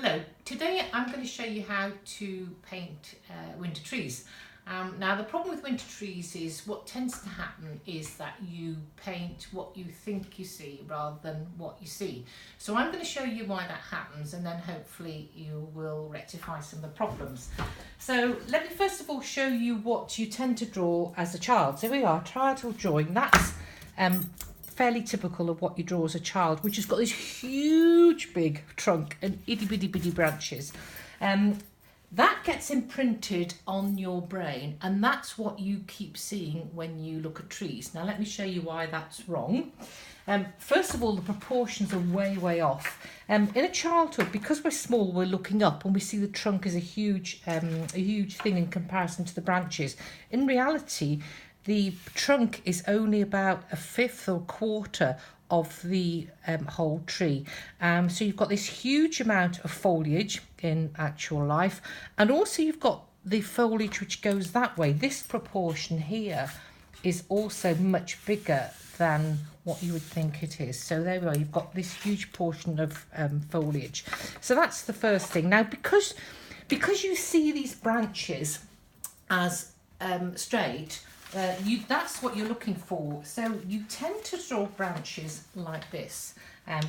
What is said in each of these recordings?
Hello, today I'm going to show you how to paint winter trees. Now the problem with winter trees is what tends to happen is that you paint what you think you see rather than what you see. So I'm going to show you why that happens, and then hopefully you will rectify some of the problems. So let me first of all show you what you tend to draw as a child. So here we are, triangle drawing. That's fairly typical of what you draw as a child, which has got this huge big trunk and itty bitty branches. That gets imprinted on your brain, and that's what you keep seeing when you look at trees. Now let me show you why that's wrong. First of all, the proportions are way off. In a childhood, because we're small, we're looking up and we see the trunk as a huge thing in comparison to the branches. In reality, the trunk is only about a fifth or quarter of the whole tree. So you've got this huge amount of foliage in actual life, and also you've got the foliage which goes that way. This proportion here is also much bigger than what you would think it is. So there we are, you've got this huge portion of foliage. So that's the first thing. Now because you see these branches as straight, that's what you're looking for. So you tend to draw branches like this.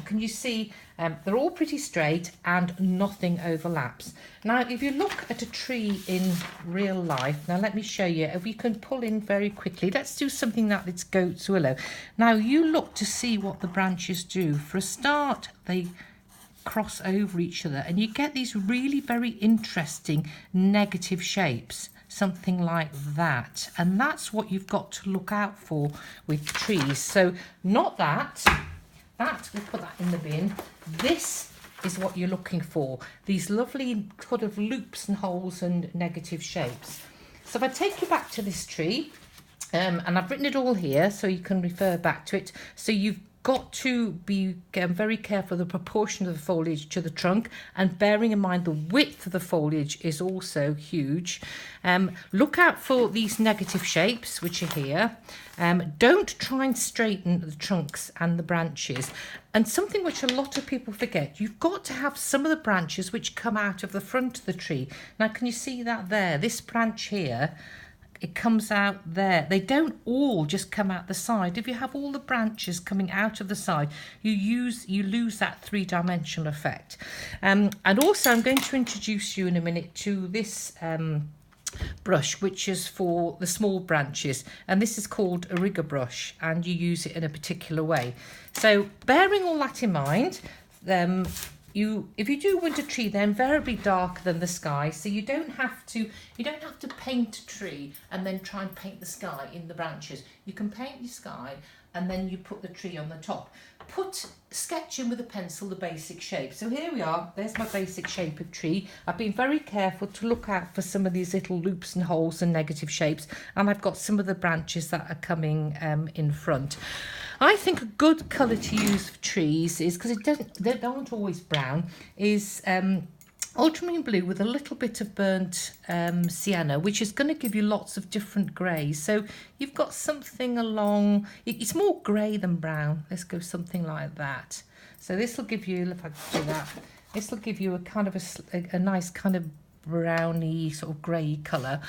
Can you see they're all pretty straight and nothing overlaps. Now if you look at a tree in real life, now let me show you, if we can pull in very quickly, let's do something that it's goat's willow. Now you look to see what the branches do. For a start, they cross over each other and you get these really very interesting negative shapes. Something like that, and that's what you've got to look out for with trees. So not that we'll put that in the bin. This is what you're looking for, these lovely sort of loops and holes and negative shapes. So if I take you back to this tree, and I've written it all here so you can refer back to it. So you've got to be very careful of the proportion of the foliage to the trunk, and bearing in mind the width of the foliage is also huge. Look out for these negative shapes which are here. Don't try and straighten the trunks and the branches. And something which a lot of people forget, you've got to have some of the branches which come out of the front of the tree. Now can you see that there? This branch here, it comes out there. They don't all just come out the side. If you have all the branches coming out of the side, you lose that three-dimensional effect. And also I'm going to introduce you in a minute to this brush, which is for the small branches, and this is called a rigger brush, and you use it in a particular way. So bearing all that in mind, if you do winter tree, they're invariably darker than the sky, so you don't have to paint a tree and then try and paint the sky in the branches. You can paint your sky and then you put the tree on the top. Sketch in with a pencil the basic shape. So here we are, there's my basic shape of tree. I've been very careful to look out for some of these little loops and holes and negative shapes, and I've got some of the branches that are coming in front. I think a good colour to use for trees is, because they aren't always brown, is ultramarine blue with a little bit of burnt sienna, which is going to give you lots of different greys. So you've got something along, it's more grey than brown. Let's go something like that. So this will give you, if I do that, this will give you a kind of a nice kind of browny sort of grey colour.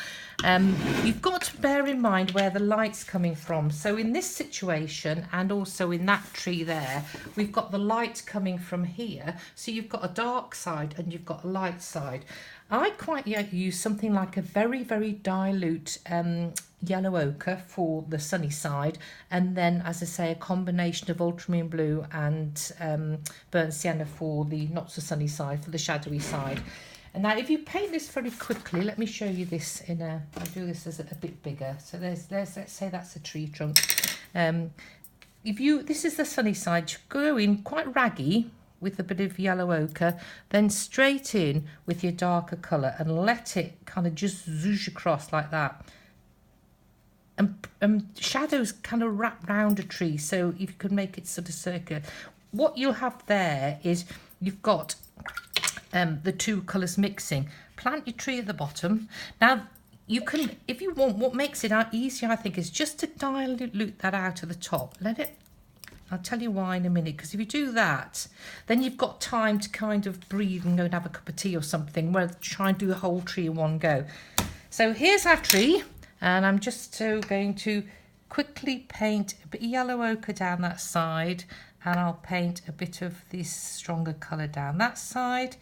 You've got to bear in mind where the light's coming from. So in this situation, and also in that tree there, we've got the light coming from here. So you've got a dark side and you've got a light side. I quite use something like a very dilute yellow ochre for the sunny side, and then, as I say, a combination of ultramarine blue and burnt sienna for the not so sunny side, for the shadowy side. And now if you paint this very quickly, let me show you this I'll do this as a bit bigger. So there's let's say that's a tree trunk. This is the sunny side, go in quite raggy with a bit of yellow ochre, then straight in with your darker colour and let it kind of just zoosh across like that. And shadows kind of wrap round a tree, so if you could make it sort of circular. What you'll have there is you've got the two colours mixing. Plant your tree at the bottom. Now you can, if you want, what makes it easier I think is just to dilute that out at the top. Let it I'll tell you why in a minute, because if you do that, then you've got time to kind of breathe and go and have a cup of tea or something, where try and do the whole tree in one go. So here's our tree, and I'm just going to quickly paint a bit of yellow ochre down that side, and I'll paint a bit of this stronger colour down that side,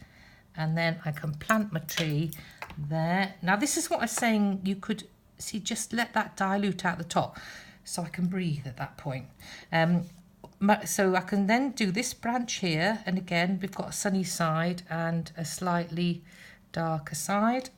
and then I can plant my tree there. Now this is what I'm saying, you could see, just let that dilute out the top so I can breathe at that point. So I can then do this branch here, and again we've got a sunny side and a slightly darker side.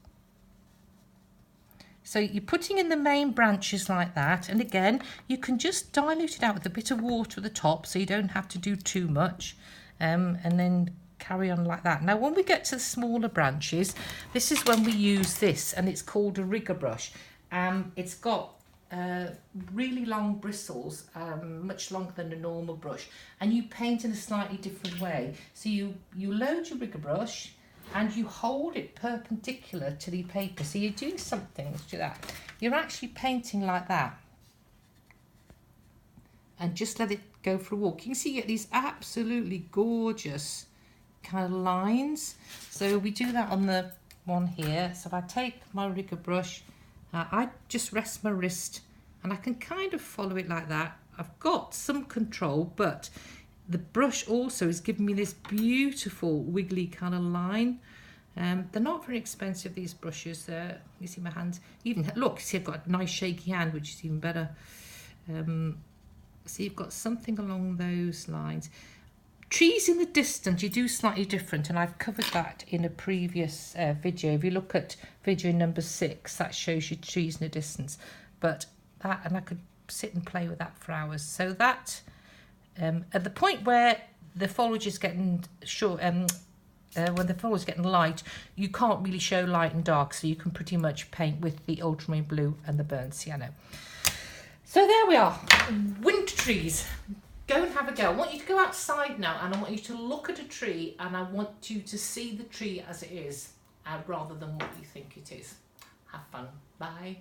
So you're putting in the main branches like that, and again you can just dilute it out with a bit of water at the top so you don't have to do too much, and then carry on like that. Now when we get to the smaller branches, this is when we use this, and it's called a rigger brush. It's got really long bristles, much longer than a normal brush, and you paint in a slightly different way. So you load your rigger brush and you hold it perpendicular to the paper. So you're doing something, let's do that. You're actually painting like that, and just let it go for a walk. You can see you get these absolutely gorgeous kind of lines. So we do that on the one here. So if I take my rigger brush, I just rest my wrist and I can kind of follow it like that. I've got some control, but the brush also is giving me this beautiful wiggly kind of line. They're not very expensive, these brushes. You see my hands, even look, see I've got a nice shaky hand, which is even better. So you've got something along those lines. Trees in the distance, you do slightly different, and I've covered that in a previous video. If you look at video number 6, that shows you trees in the distance. But that, and I could sit and play with that for hours. So that, at the point where the foliage is getting short, when the foliage is getting light, you can't really show light and dark, so you can pretty much paint with the ultramarine blue and the burnt sienna. So there we are, winter trees. Go and have a go. I want you to go outside now, and I want you to look at a tree, and I want you to see the tree as it is, rather than what you think it is. Have fun. Bye.